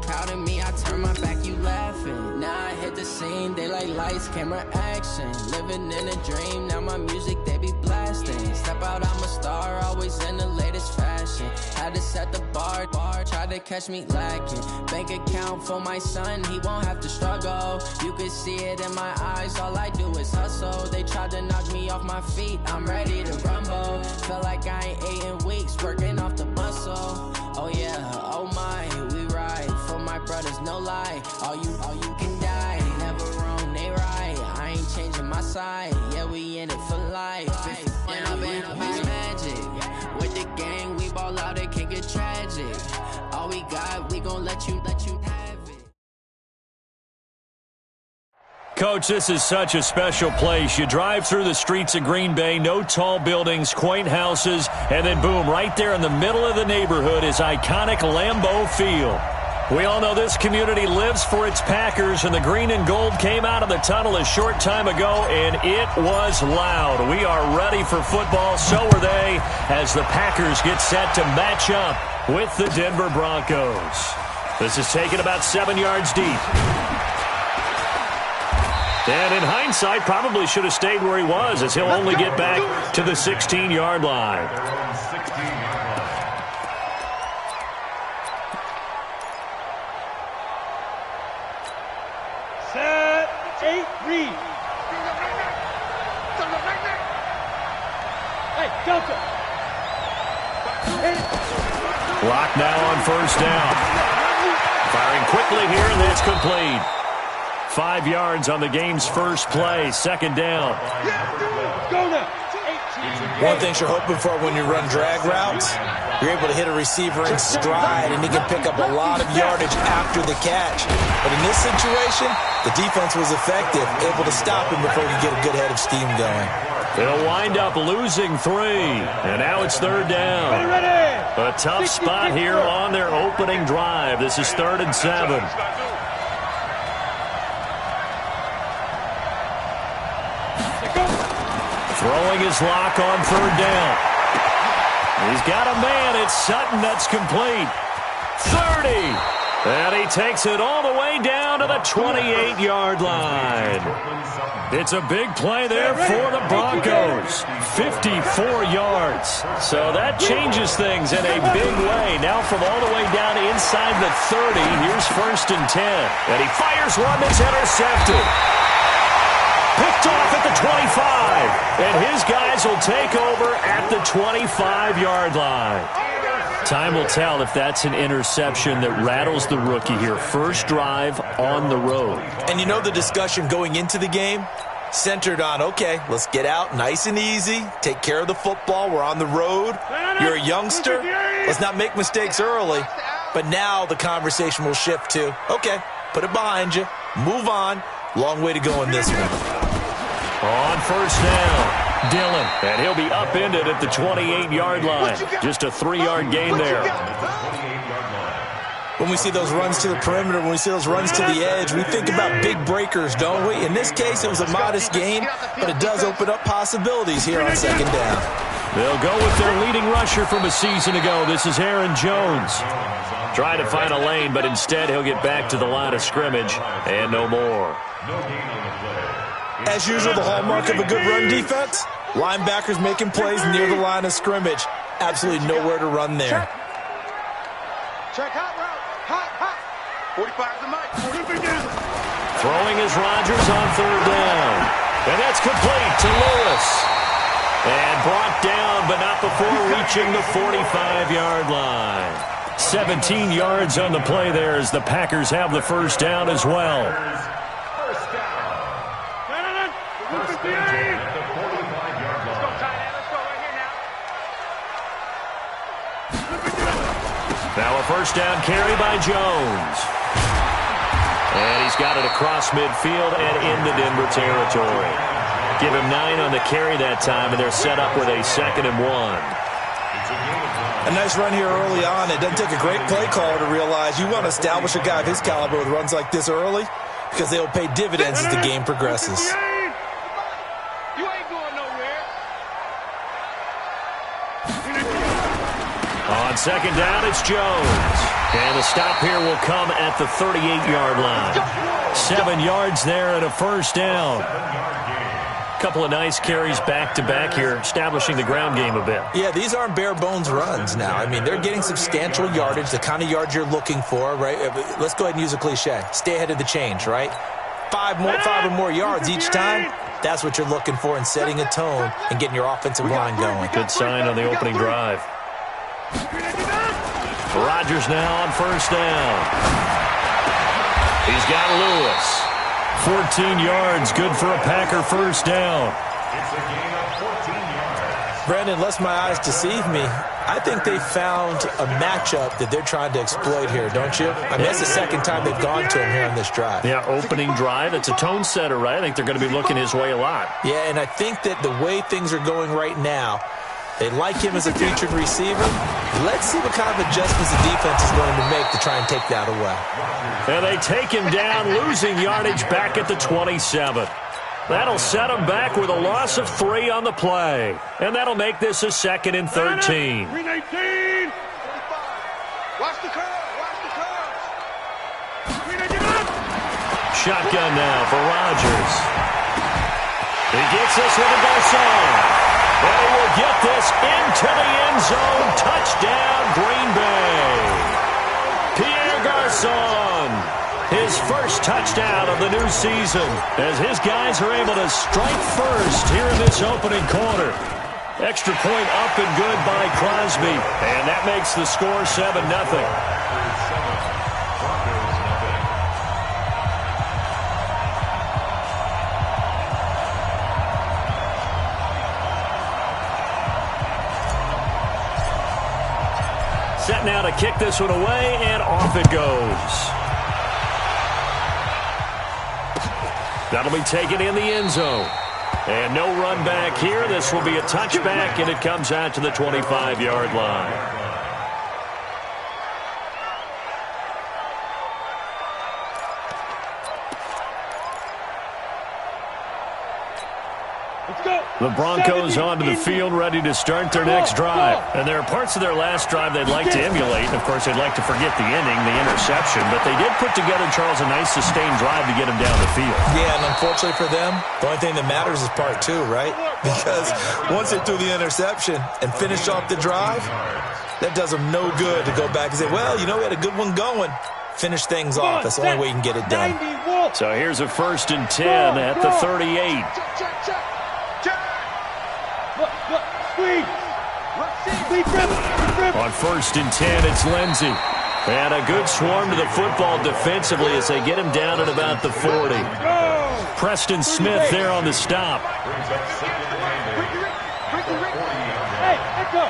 proud of me, I turn my back, you laughing. Now I hit the scene, they like lights, camera, action. Living in a dream, now my music, they be blasting. Step out, I'm a star, always in the latest fashion. Had to set the bar, tried to catch me lacking. Bank account for my son, he won't have to struggle. You can see it in my eyes, all I do is hustle. They tried to knock me off my feet, I'm ready to rumble. Felt like I ain't ate in weeks, working off the muscle. Oh yeah, oh my, we ride for my brothers, no lie. All you can die, never wrong, they right. I ain't changing my side, yeah, we in it for life. And I've been magic with the gang, we ball out, it can get tragic. All we got, we gon' let you have it. Coach, this is such a special place. You drive through the streets of Green Bay, no tall buildings, quaint houses, and then boom, right there in the middle of the neighborhood is iconic Lambeau Field. We all know this community lives for its Packers, and the green and gold came out of the tunnel a short time ago, and it was loud. We are ready for football, so are they, as the Packers get set to match up with the Denver Broncos. This is taken about 7 yards deep. And in hindsight, probably should have stayed where he was, as he'll only get back to the 16-yard line. Set, 8, read. Hey, Delta. Lock now on first down. Firing quickly here, and that's complete. 5 yards on the game's first play. Second down. Go now. One thing you're hoping for when you run drag routes, you're able to hit a receiver in stride, and he can pick up a lot of yardage after the catch. But in this situation, the defense was effective, able to stop him before he could get a good head of steam going. They'll wind up losing 3, and now it's third down. A tough spot here on their opening drive. This is 3rd and 7. Throwing his lock on 3rd down. He's got a man. It's Sutton. That's complete. 30. And he takes it all the way down to the 28-yard line. It's a big play there for the Broncos. 54 yards. So that changes things in a big way. Now from all the way down inside the 30, here's 1st and 10. And he fires one that's intercepted. Picked off at the 25, and his guys will take over at the 25-yard line. Time will tell if that's an interception that rattles the rookie here. First drive on the road. And you know the discussion going into the game? Centered on, okay, let's get out nice and easy, take care of the football, we're on the road. You're a youngster, let's not make mistakes early. But now the conversation will shift to, okay, put it behind you, move on. Long way to go in this one. On first down, Dillon. And he'll be upended at the 28-yard line. Just a 3-yard gain there. When we see those runs to the perimeter, when we see those runs to the edge, we think about big breakers, don't we? In this case, it was a modest gain, but it does open up possibilities here on 2nd down. They'll go with their leading rusher from a season ago. This is Aaron Jones. Trying to find a lane, but instead he'll get back to the line of scrimmage and no more. As usual, the hallmark of a good run defense, linebackers making plays near the line of scrimmage. Absolutely nowhere to run there. Check hot route. Hot. 45 to Mike. Throwing is Rodgers on 3rd down. And that's complete to Lewis. And brought down, but not before reaching the 45-yard line. 17 yards on the play there as the Packers have the first down as well. Now a first down carry by Jones. And he's got it across midfield and into Denver territory. Give him 9 on the carry that time, and they're set up with a 2nd and 1. A nice run here early on. It doesn't take a great play caller to realize you want to establish a guy of his caliber with runs like this early because they will pay dividends as the game progresses. You ain't going nowhere. On 2nd down, it's Jones. And the stop here will come at the 38-yard line. 7 yards there and a first down. Couple of nice carries back-to-back here, establishing the ground game a bit. Yeah, these aren't bare-bones runs now. I mean, they're getting substantial yardage, the kind of yards you're looking for, right? Let's go ahead and use a cliche. Stay ahead of the change, right? 5 or more yards each time. That's what you're looking for in setting a tone and getting your offensive line going. Good sign on the opening drive. Rodgers now on first down. He's got Lewis. 14 yards, good for a Packer first down. It's a gain of 14 yards. Brandon, unless my eyes deceive me, I think they found a matchup that they're trying to exploit here, don't you? I mean, that's the second time they've gone to him here on this drive. Yeah, opening drive. It's a tone setter, right? I think they're going to be looking his way a lot. Yeah, and I think that the way things are going right now, they like him as a featured receiver. Let's see what kind of adjustments the defense is going to make to try and take that away. And they take him down, losing yardage back at the 27. That'll set him back with a loss of 3 on the play. And that'll make this a 2nd and 13. 319. Watch the curve. Watch the curve. Shotgun now for Rodgers. He gets this with a Garcon. And he will get this into the end zone. Touchdown, Green Bay. Pierre Garcon, his first touchdown of the new season, as his guys are able to strike first here in this opening quarter. Extra point up and good by Crosby, and that makes the score 7-0. Set now to kick this one away, and off it goes. That'll be taken in the end zone. And no run back here. This will be a touchback, and it comes out to the 25-yard line. The Broncos onto the field, ready to start their next drive. And there are parts of their last drive they'd like to emulate. Of course, they'd like to forget the ending, the interception. But they did put together, Charles, a nice sustained drive to get them down the field. Yeah, and unfortunately for them, the only thing that matters is part 2, right? Because once they threw the interception and finished off the drive, that does them no good to go back and say, well, you know, we had a good one going. Finish things off. That's the only way you can get it done. So here's a 1st and 10 at the 38. On 1st and 10, it's Lindsey. And a good swarm to the football defensively as they get him down at about the 40. Preston Smith there on the stop. Hey, let's go.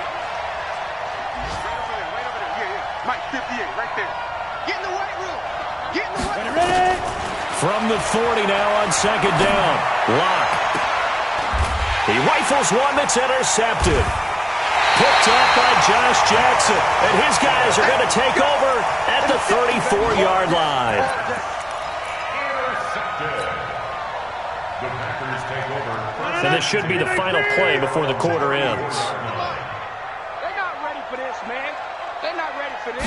Mike 58, right there. Get in the white room. Get in the white room. Ready? From the 40 now on 2nd down. Lock. He rifles one that's intercepted. Picked up by Josh Jackson. And his guys are going to take over at the 34-yard line. The Packers take over. And this should be the final play before the quarter ends. They're not ready for this, man. They're not ready for this.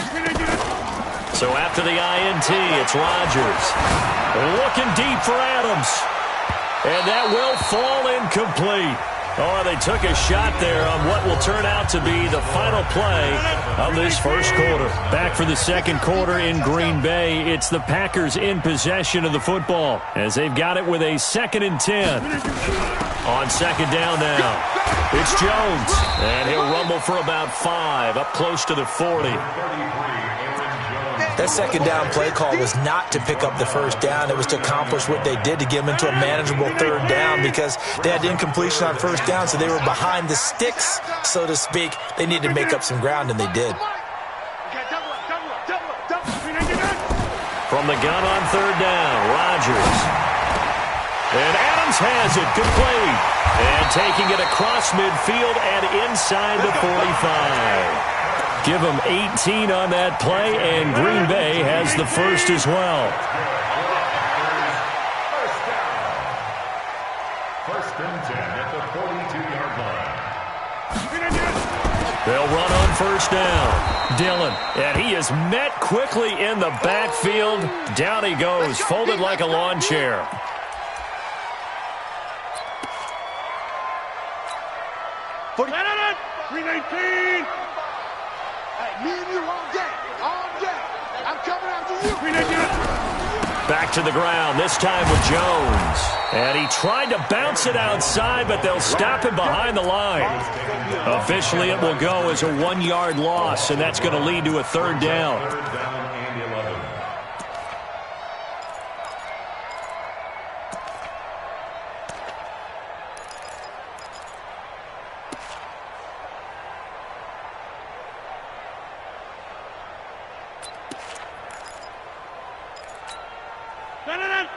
So after the INT, it's Rodgers. Looking deep for Adams. And that will fall incomplete. Oh, they took a shot there on what will turn out to be the final play of this first quarter. Back for the second quarter in Green Bay. It's the Packers in possession of the football as they've got it with a 2nd and 10. On 2nd down now, it's Jones. And he'll rumble for about 5, up close to the 40. That 2nd down play call was not to pick up the first down. It was to accomplish what they did to get them into a manageable 3rd down because they had incompletion on 1st down, so they were behind the sticks, so to speak. They needed to make up some ground, and they did. From the gun on 3rd down, Rodgers. And Adams has it, complete. And taking it across midfield and inside the 45. Give them 18 on that play, and Green Bay has the first as well. First and 10 at the 42-yard line. They'll run on first down. Dillon, and he is met quickly in the backfield. Down he goes, folded like a lawn chair. Me and you all day. I'm coming after you. Back to the ground, this time with Jones. And he tried to bounce it outside, but they'll stop him behind the line. Officially, it will go as a 1-yard loss, and that's going to lead to a third down.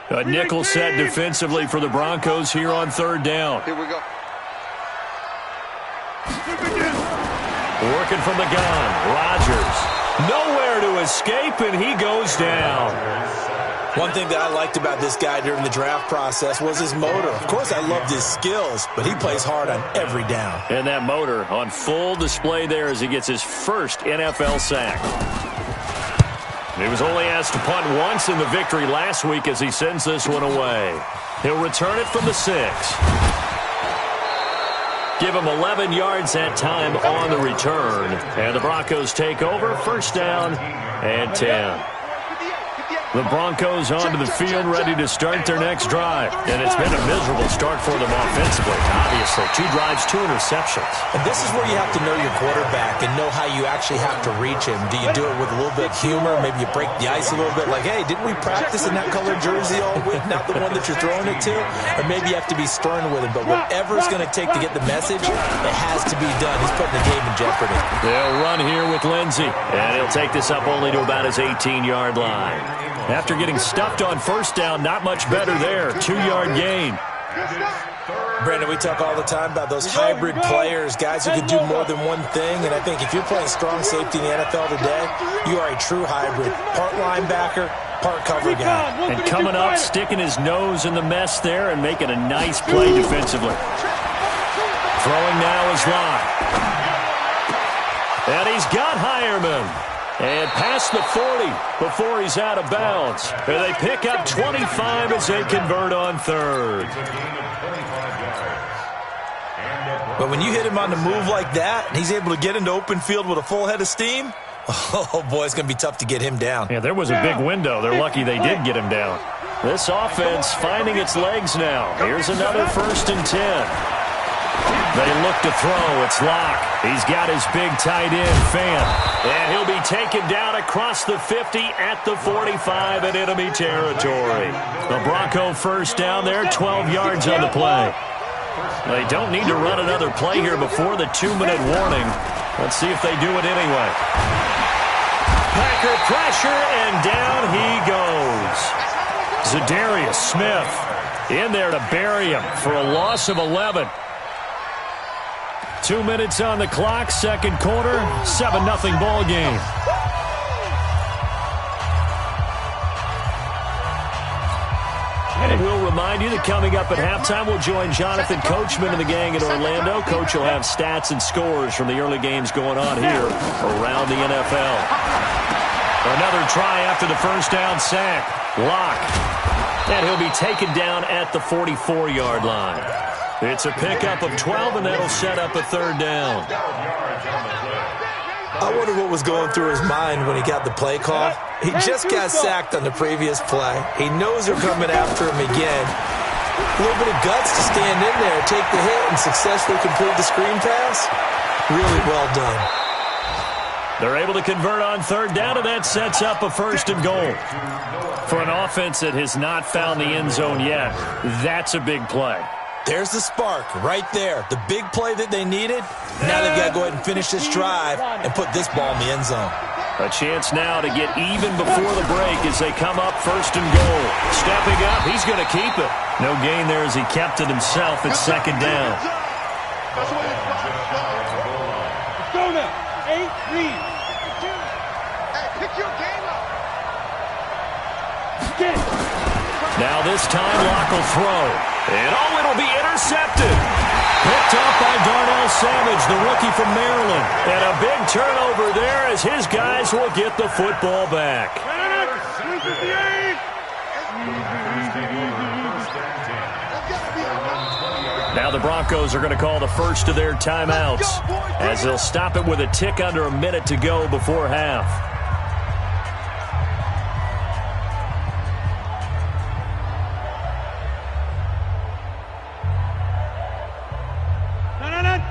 A nickel set defensively for the Broncos here on third down. Here we go. Working from the gun, Rodgers. Nowhere to escape, and he goes down. One thing that I liked about this guy during the draft process was his motor. Of course, I loved his skills, but he plays hard on every down. And that motor on full display there as he gets his first NFL sack. He was only asked to punt once in the victory last week as he sends this one away. He'll return it from the 6. Give him 11 yards that time on the return. And the Broncos take over. First down and 10. The Broncos onto the field ready to start their next drive. And it's been a miserable start for them offensively. Obviously, 2 drives, 2 interceptions. And this is where you have to know your quarterback and know how you actually have to reach him. Do you do it with a little bit of humor? Maybe you break the ice a little bit like, hey, didn't we practice in that colored jersey all week? Not the one that you're throwing it to? Or maybe you have to be stern with him. But whatever it's going to take to get the message, it has to be done. He's putting the game in jeopardy. They'll run here with Lindsey. And he'll take this up only to about his 18-yard line. After getting stuffed on first down, not much better there. 2-yard gain. Brandon, we talk all the time about those hybrid players, guys who can do more than one thing. And I think if you're playing strong safety in the NFL today, you are a true hybrid. Part linebacker, part cover guy. And coming up, sticking his nose in the mess there and making a nice play defensively. Throwing now is Locke. And he's got Hireman. And past the 40 before he's out of bounds. And they pick up 25 as they convert on third. But when you hit him on the move like that, and he's able to get into open field with a full head of steam, oh, boy, it's going to be tough to get him down. Yeah, there was a big window. They're lucky they did get him down. This offense finding its legs now. Here's another first and 10. They look to throw. It's Locke. He's got his big tight end, Fan. And he'll be taken down across the 50 at the 45 in enemy territory. The Bronco first down there, 12 yards on the play. They don't need to run another play here before the 2-minute warning. Let's see if they do it anyway. Packer pressure, and down he goes. Zadarius Smith in there to bury him for a loss of 11. 2 minutes on the clock, second quarter, 7-0 ball game. And we'll remind you that coming up at halftime, we'll join Jonathan Coachman and the gang in Orlando. Coach will have stats and scores from the early games going on here around the NFL. Another try after the first down sack. Locke. And he'll be taken down at the 44-yard line. It's a pickup of 12, and that'll set up a third down. I wonder what was going through his mind when he got the play call. He just got sacked on the previous play. He knows they're coming after him again. A little bit of guts to stand in there, take the hit, and successfully complete the screen pass. Really well done. They're able to convert on third down, and that sets up a first and goal. For an offense that has not found the end zone yet, that's a big play. There's the spark right there. The big play that they needed. Now they've got to go ahead and finish this drive and put this ball in the end zone. A chance now to get even before the break as they come up first and goal. Stepping up, he's going to keep it. No gain there as he kept it himself at second down. Let's go now. 8 lead. Hey, pick your game up. Now this time, Locke will throw. And it'll be intercepted. Picked up by Darnell Savage, the rookie from Maryland. And a big turnover there as his guys will get the football back. Now the Broncos are going to call the first of their timeouts as they'll stop it with a tick under a minute to go before half.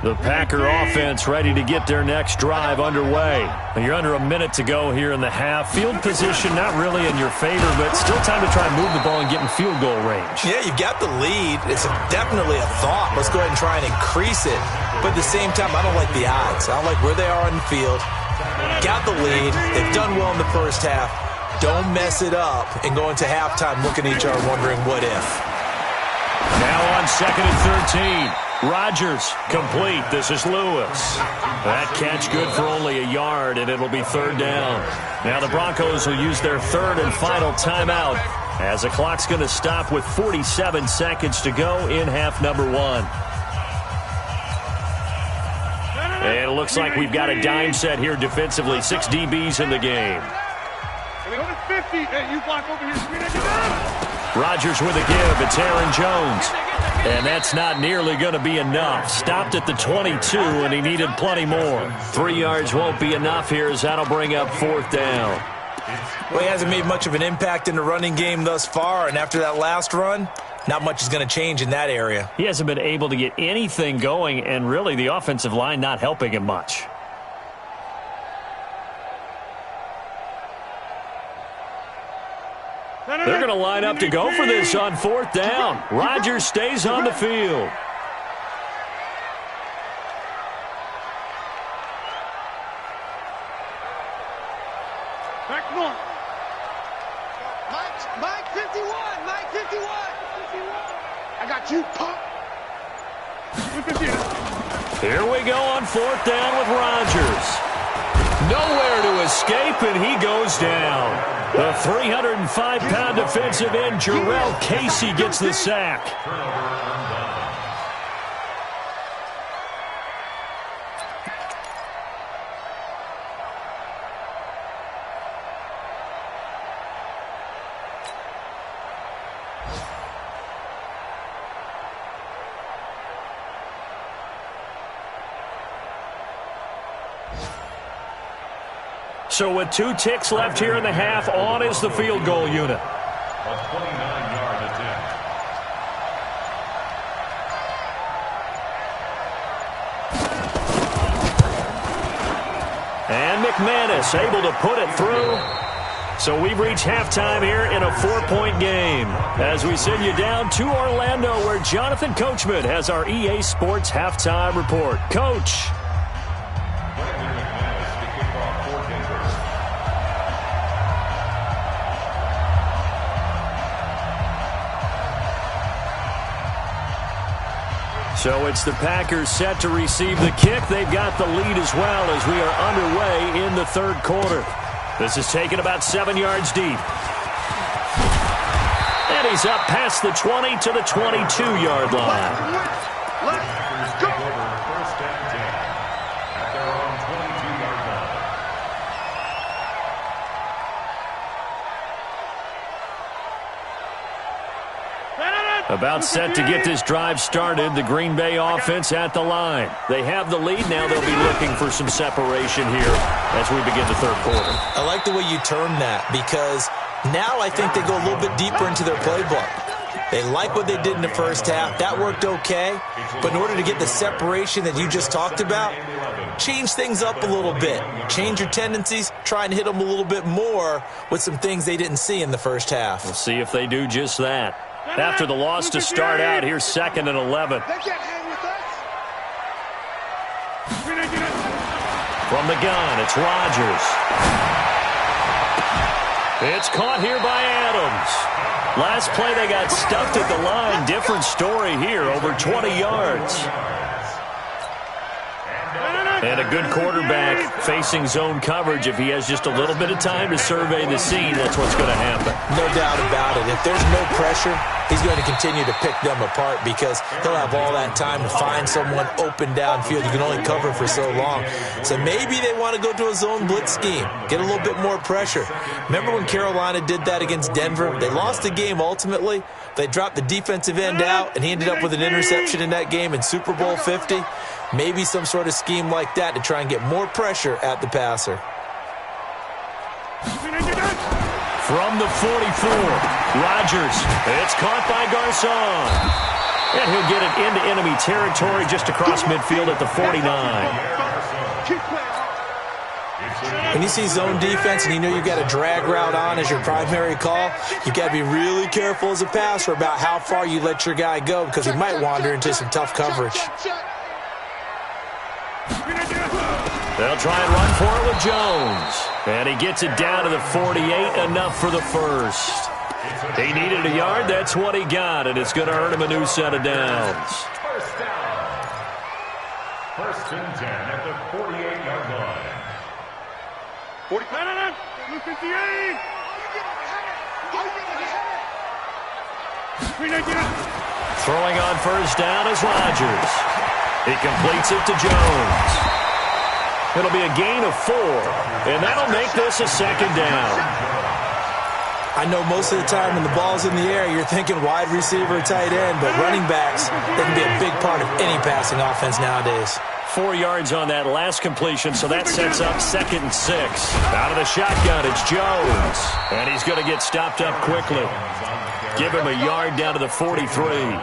The Packer offense ready to get their next drive underway. You're under a minute to go here in the half. Field position not really in your favor, but still time to try and move the ball and get in field goal range. Yeah, you've got the lead. It's definitely a thought. Let's go ahead and try and increase it. But at the same time, I don't like the odds. I don't like where they are on the field. Got the lead. They've done well in the first half. Don't mess it up and go into halftime looking at each other wondering what if. Now on 2nd and 13. Rodgers, complete. This is Lewis. That catch good for only a yard, and it'll be 3rd down. Now the Broncos will use their 3rd and final timeout as the clock's going to stop with 47 seconds to go in half number 1. And it looks like we've got a dime set here defensively. 6 DBs in the game. Rodgers with a give. It's Aaron Jones. And that's not nearly going to be enough. Stopped at the 22, and he needed plenty more. 3 yards won't be enough here as that'll bring up 4th down. Well, he hasn't made much of an impact in the running game thus far, and after that last run, not much is going to change in that area. He hasn't been able to get anything going, and really the offensive line not helping him much. They're going to line up to go for this on 4th down. Rodgers stays on the field. Back north. Mike 51. Mike 51. I got you, punk. Here we go on 4th down with Rodgers. Nowhere to escape, and he goes down. The 305-pound defensive end, Jarrell Casey, gets the sack. So with 2 ticks left here in the half, on is the field goal unit. A 29-yard attempt. And McManus able to put it through. So we've reached halftime here in a 4-point game. As we send you down to Orlando, where Jonathan Coachman has our EA Sports halftime report. Coach. So it's the Packers set to receive the kick. They've got the lead as well as we are underway in the 3rd quarter. This is taken about 7 yards deep. And he's up past the 20 to the 22-yard line. Packers take over 1st and 10 at their own 22-yard line. About set to get this drive started. The Green Bay offense at the line. They have the lead. Now they'll be looking for some separation here as we begin the 3rd quarter. I like the way you termed that because now I think they go a little bit deeper into their playbook. They like what they did in the first half. That worked okay. But in order to get the separation that you just talked about, change things up a little bit. Change your tendencies. Try and hit them a little bit more with some things they didn't see in the first half. We'll see if they do just that. After the loss to start out, here's 2nd and 11. From the gun, it's Rodgers. It's caught here by Adams. Last play, they got stuffed at the line. Different story here, over 20 yards. And a good quarterback facing zone coverage, if he has just a little bit of time to survey the scene, that's what's going to happen. No doubt about it. If there's no pressure, he's going to continue to pick them apart because he'll have all that time to find someone open downfield. You can only cover for so long. So maybe they want to go to a zone blitz scheme, get a little bit more pressure. Remember when Carolina did that against Denver? They lost the game ultimately. They dropped the defensive end out, and he ended up with an interception in that game in Super Bowl 50. Maybe some sort of scheme like that to try and get more pressure at the passer. From the 44, Rodgers. It's caught by Garcon. And he'll get it into enemy territory just across midfield at the 49. When you see zone defense and you know you've got a drag route on as your primary call, you've got to be really careful as a passer about how far you let your guy go because he might wander into some tough coverage. They'll try and run for it with Jones. And he gets it down to the 48, enough for the first. He needed a yard, that's what he got, and it's going to earn him a new set of downs. First down. First and 10 at the 48-yard line. 45. Throwing on first down is Rodgers. He completes it to Jones. It'll be a gain of 4, and that'll make this a second down. I know most of the time when the ball's in the air, you're thinking wide receiver, tight end, but running backs, they can be a big part of any passing offense nowadays. 4 yards on that last completion, so that sets up 2nd and 6. Out of the shotgun, it's Jones. And he's going to get stopped up quickly. Give him a yard down to the 43.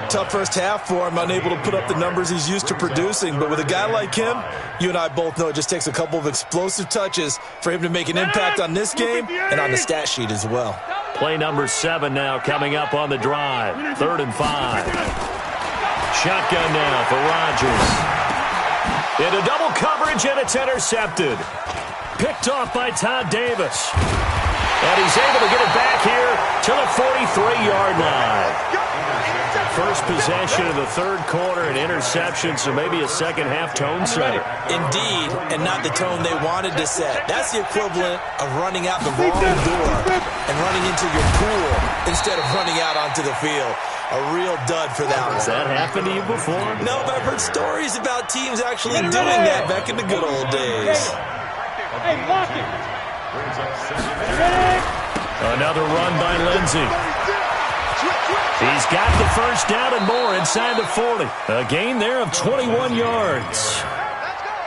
Tough first half for him, unable to put up the numbers he's used to producing. But with a guy like him, you and I both know it just takes a couple of explosive touches for him to make an impact on this game and on the stat sheet as well. Play number 7 now coming up on the drive. 3rd and 5. Shotgun now for Rodgers. Into double coverage, and it's intercepted. Picked off by Todd Davis. And he's able to get it back here to the 43-yard line. First possession of the 3rd quarter, an interception, so maybe a second-half tone setter. Indeed, and not the tone they wanted to set. That's the equivalent of running out the wrong door and running into your pool instead of running out onto the field. A real dud for that one. Has that happened to you before? No, but I've heard stories about teams actually doing that back in the good old days. Hey, block it. Another run by Lindsey. He's got the first down and more inside the 40. A gain there of 21 yards.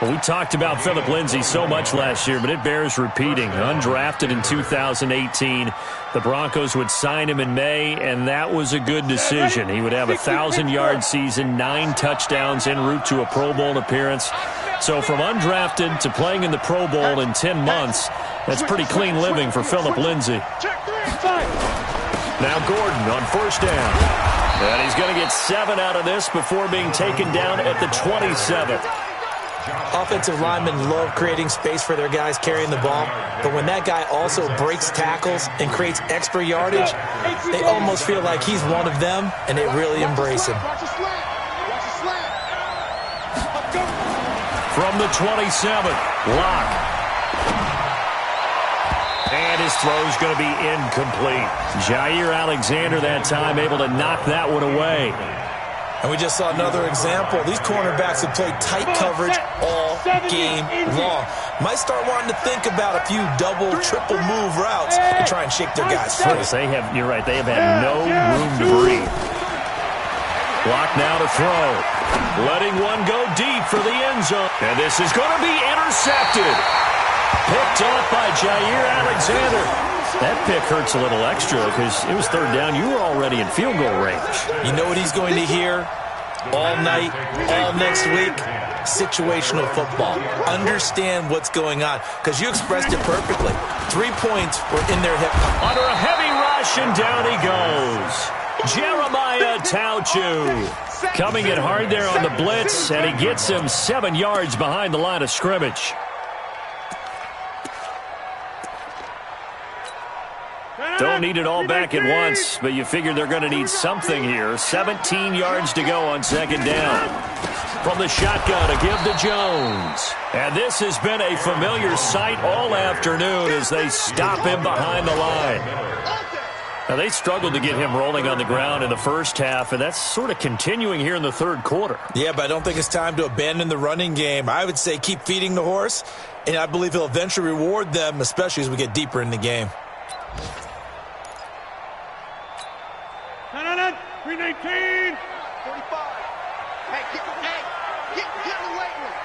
Well, we talked about Phillip Lindsay so much last year, but it bears repeating. Undrafted in 2018. The Broncos would sign him in May, and that was a good decision. He would have a 1,000-yard season, 9 touchdowns en route to a Pro Bowl appearance. So from undrafted to playing in the Pro Bowl in 10 months, that's pretty clean living for Phillip Lindsay. Now Gordon on first down. And he's going to get 7 out of this before being taken down at the 27. Offensive linemen love creating space for their guys carrying the ball, but when that guy also breaks tackles and creates extra yardage, they almost feel like he's one of them, and they really embrace him. From the 27, Locke. And his throw's going to be incomplete. Jair Alexander that time able to knock that one away. And we just saw another example. These cornerbacks have played tight coverage all game long. Might start wanting to think about a few double, triple move routes to try and shake their guys free. You're right, they have had no room to breathe. Block now to throw. Letting one go deep for the end zone. And this is going to be intercepted. Picked off by Jair Alexander. That pick hurts a little extra because it was 3rd down. You were already in field goal range. You know what he's going to hear all night, all next week? Situational football. Understand what's going on because you expressed it perfectly. 3 points were in their hip. Under a heavy rush, and down he goes. Jeremiah Tauchu coming in hard there on the blitz, and he gets him 7 yards behind the line of scrimmage. Don't need it all back at once, but you figure they're going to need something here. 17 yards to go on second down. From the shotgun, a give to Jones. And this has been a familiar sight all afternoon as they stop him behind the line. Now, they struggled to get him rolling on the ground in the first half, and that's sort of continuing here in the third quarter. Yeah, but I don't think it's time to abandon the running game. I would say keep feeding the horse, and I believe he'll eventually reward them, especially as we get deeper in the game. 319. 45. Hey, get in the weight room.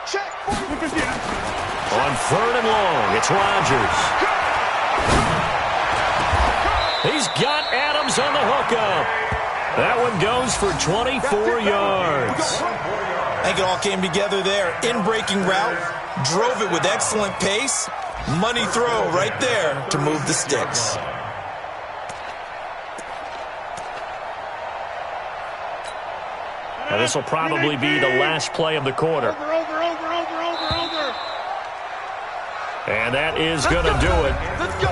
Check. On third and long, it's Rodgers. He's got Adams on the hookup. That one goes for 24 yards. I think it all came together there. In-breaking route, drove it with excellent pace. Money throw right there to move the sticks. Now, this will probably be the last play of the quarter. Over. And that is going to do it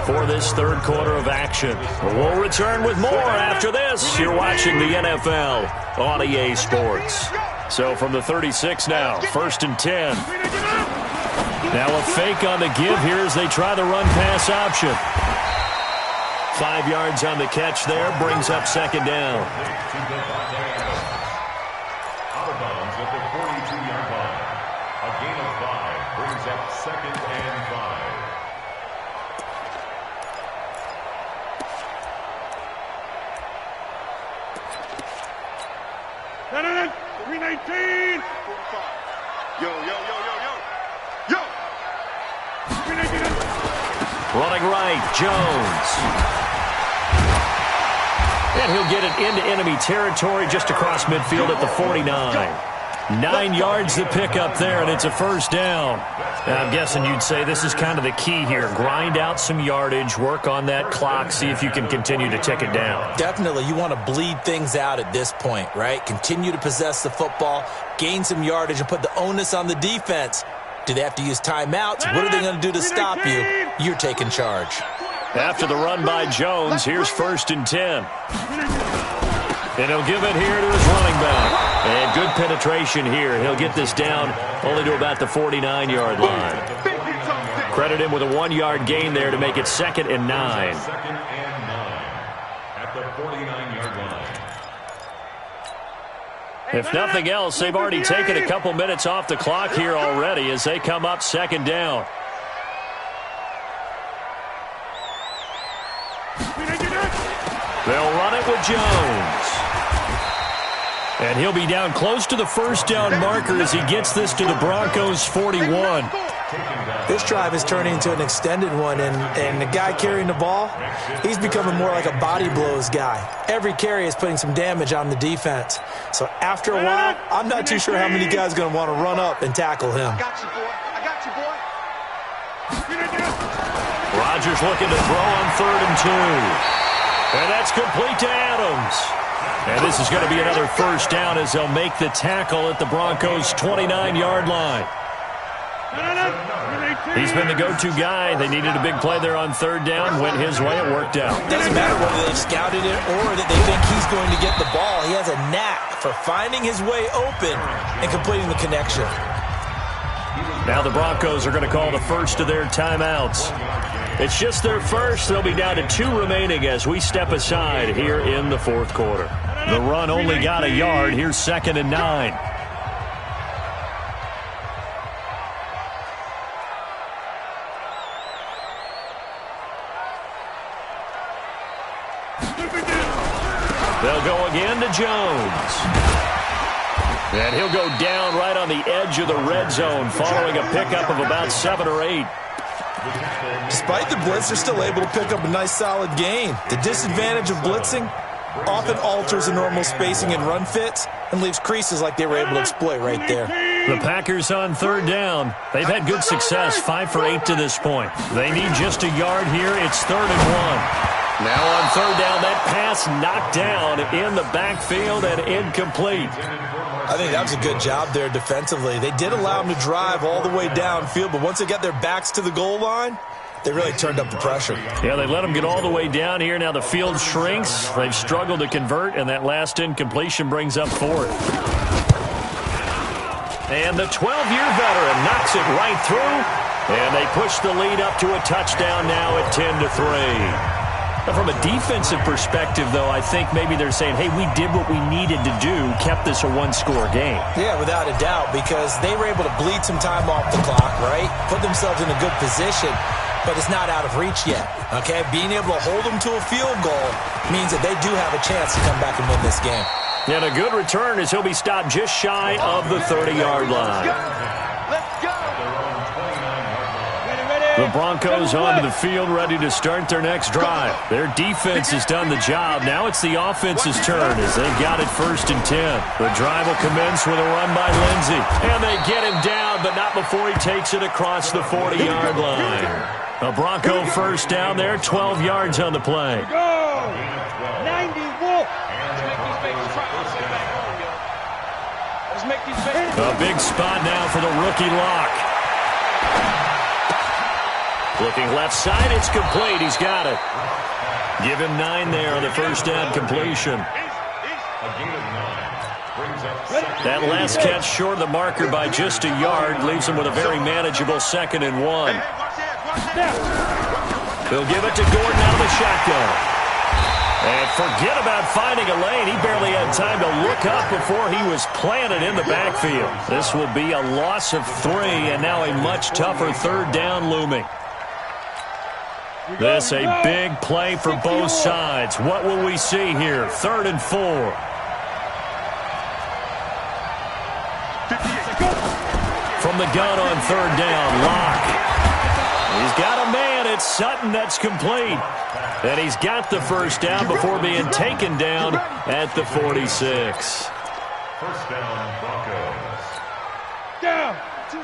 for this third quarter of action. We'll return with more after this. You're watching the NFL on EA Sports. So from the 36 now, 1st and 10. Now a fake on the give here as they try the run-pass option. 5 yards on the catch there, brings up second down. Out of bounds at the 42-yard line. A gain of 5 brings up second and 5. No. 319. 45. Yo. Running right, Jones. And he'll get it into enemy territory just across midfield at the 49. 9 yards to pick up there, and it's a first down. Now, I'm guessing you'd say this is kind of the key here. Grind out some yardage, work on that clock, see if you can continue to tick it down. Definitely, you want to bleed things out at this point, right? Continue to possess the football, gain some yardage, and put the onus on the defense. Do they have to use timeouts? What are they going to do to stop you? You're taking charge. After the run by Jones, here's 1st and 10. And he'll give it here to his running back. And good penetration here. He'll get this down only to about the 49-yard line. Credit him with a 1-yard gain there to make it 2nd and 9. 2nd and 9 at the 49-yard line. If nothing else, they've already taken a couple minutes off the clock here already as they come up 2nd down. They'll run it with Jones. And he'll be down close to the first down marker as he gets this to the Broncos' 41. This drive is turning into an extended one, and the guy carrying the ball, he's becoming more like a body blows guy. Every carry is putting some damage on the defense. So after a while, I'm not too sure how many guys are going to want to run up and tackle him. I got you, boy. Rodgers looking to throw on 3rd and 2. And that's complete to Adams. And this is going to be another first down as they'll make the tackle at the Broncos' 29-yard line. He's been the go-to guy. They needed a big play there on 3rd down. Went his way. It worked out. Doesn't matter whether they've scouted it or that they think he's going to get the ball. He has a knack for finding his way open and completing the connection. Now the Broncos are going to call the first of their timeouts. It's just their first. They'll be down to 2 remaining as we step aside here in the 4th quarter. The run only got a yard. Here's 2nd and 9. They'll go again to Jones. And he'll go down right on the edge of the red zone following a pickup of about 7 or 8. Despite the blitz, they're still able to pick up a nice solid gain. The disadvantage of blitzing often alters the normal spacing and run fits and leaves creases like they were able to exploit right there. The Packers on 3rd down. They've had good success, 5 for 8 to this point. They need just a yard here. It's 3rd and 1. Now on 3rd down, that pass knocked down in the backfield and incomplete. I think that was a good job there defensively. They did allow them to drive all the way downfield, but once they got their backs to the goal line, They really turned up the pressure. Yeah, they let them get all the way down here. Now the field shrinks. They've struggled to convert, and that last incompletion brings up fourth. And the 12-year veteran knocks it right through, and they push the lead up to a touchdown now at 10-3. Now, from a defensive perspective, though, I think maybe they're saying, hey, we did what we needed to do, kept this a one-score game. Yeah, without a doubt, because they were able to bleed some time off the clock, right? Put themselves in a good position, but it's not out of reach yet, okay? Being able to hold them to a field goal means that they do have a chance to come back and win this game. And a good return as he'll be stopped just shy of the 30-yard line. Let's go. The Broncos onto the field, ready to start their next drive. Their defense has done the job. Now it's the offense's turn as they've got it 1st and 10. The drive will commence with a run by Lindsey. And they get him down, but not before he takes it across the 40-yard line. A Bronco first down there, 12 yards on the play. Go! 90 A big spot now for the rookie lock. Looking left side, it's complete. He's got it. Give him 9 there on the first down completion. That last catch short of the marker by just a yard leaves him with a very manageable 2nd and 1. He'll give it to Gordon out of the shotgun. And forget about finding a lane. He barely had time to look up before he was planted in the backfield. This will be a loss of 3, and now a much tougher 3rd down looming. This a big play for both sides. What will we see here? 3rd and 4. From the gun on 3rd down, Locke. He's got a man. It's Sutton that's complete. And he's got the first down before being taken down at the 46. First down, Broncos.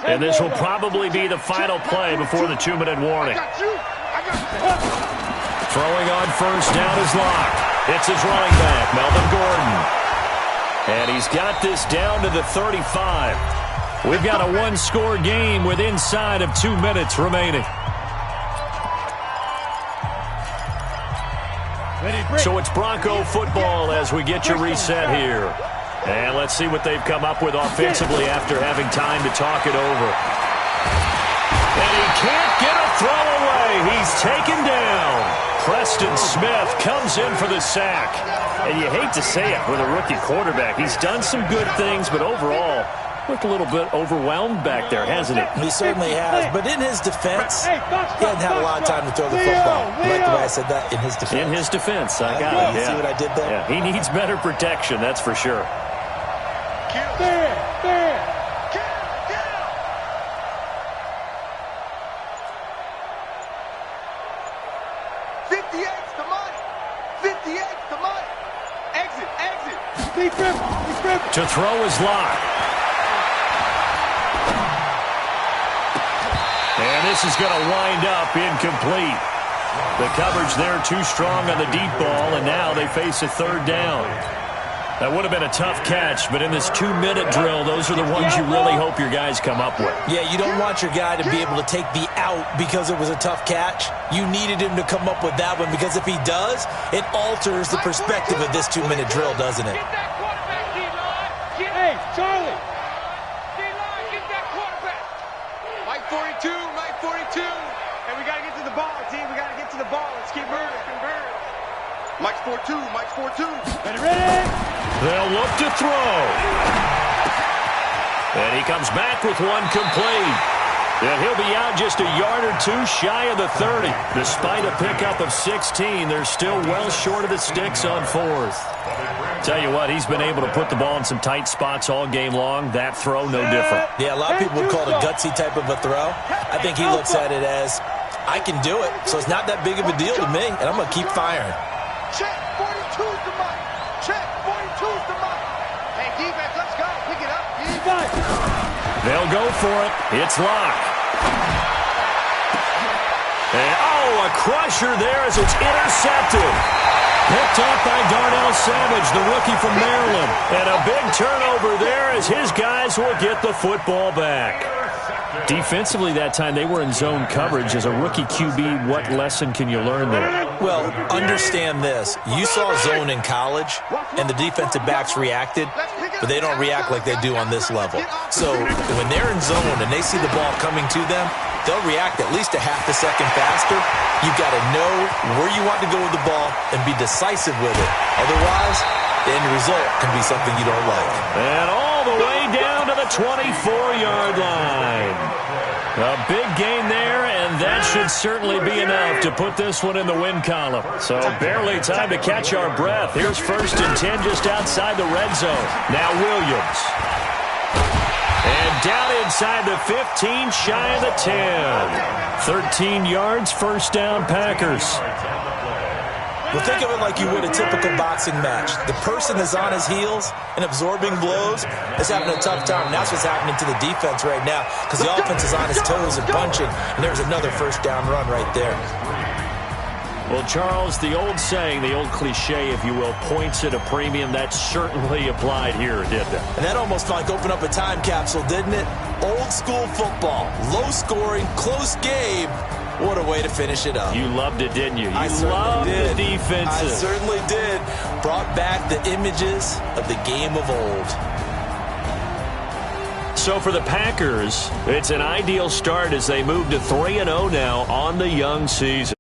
And this will probably be the final play before the 2-minute warning. Throwing on first down is Locke. It's his running back, Melvin Gordon. And he's got this down to the 35. We've got a one-score game with inside of 2 minutes remaining. So it's Bronco football as we get you reset here. And let's see what they've come up with offensively after having time to talk it over. And he can't get a throw away. He's taken down. Preston Smith comes in for the sack. And you hate to say it with a rookie quarterback. He's done some good things, but overall, looked a little bit overwhelmed back there, hasn't he? He certainly has, but in his defense, he hasn't had a lot of time to throw the football. I like the way I said that, in his defense. In his defense, I got it, yeah. See what I did there? Yeah, he needs better protection, that's for sure. There. 58's the money. 58's the money. Exit. Deep rip. To throw is Locke. And this is going to wind up incomplete. The coverage there too strong on the deep ball, and now they face a 3rd down. That would have been a tough catch, but in this 2-minute drill, those are the ones you really hope your guys come up with. Yeah, you don't want your guy to be able to take the out because it was a tough catch. You needed him to come up with that one, because if he does, it alters the perspective of this 2-minute drill, doesn't it? Get that quarterback, D-line. Hey, Charlie. D-line, get that quarterback. Mike 42. And we got to get to the ball, team. We got to get to the ball. Let's keep moving. Mike's 4-2. Ready? They'll look to throw. And he comes back with one complete. And he'll be out just a yard or two shy of the 30. Despite a pickup of 16, they're still well short of the sticks on 4th. Tell you what, he's been able to put the ball in some tight spots all game long. That throw, no different. Yeah, a lot of people would call it a gutsy type of a throw. I think he looks at it as, I can do it, so it's not that big of a deal to me, and I'm going to keep firing. Check, 42's the money. Hey, defense, let's go. Pick it up. They'll go for it. It's Locke. And, a crusher there as it's intercepted. Picked up by Darnell Savage, the rookie from Maryland. And a big turnover there as his guys will get the football back. Defensively that time, they were in zone coverage. As a rookie QB, what lesson can you learn there? Well, understand this. You saw zone in college, and the defensive backs reacted, but they don't react like they do on this level. So when they're in zone and they see the ball coming to them, they'll react at least a half a second faster. You've got to know where you want to go with the ball and be decisive with it. Otherwise, the end result can be something you don't like. And all the way down to the 24-yard line. A big gain there, and that should certainly be enough to put this one in the win column. So barely time to catch our breath. Here's 1st and 10 just outside the red zone. Now Williams. And down inside the 15, shy of the 10. 13 yards, 1st down, Packers. Well, think of it like you would a typical boxing match. The person is on his heels and absorbing blows is having a tough time. And that's what's happening to the defense right now because the offense is on his toes and punching. And there's another 1st down run right there. Well, Charles, the old saying, the old cliche, if you will, points at a premium, that certainly applied here, didn't it? And that almost like opened up a time capsule, didn't it? Old school football, low scoring, close game. What a way to finish it up. You loved it, didn't you? You loved the defenses. I certainly did. Brought back the images of the game of old. So for the Packers, it's an ideal start as they move to 3-0 now on the young season.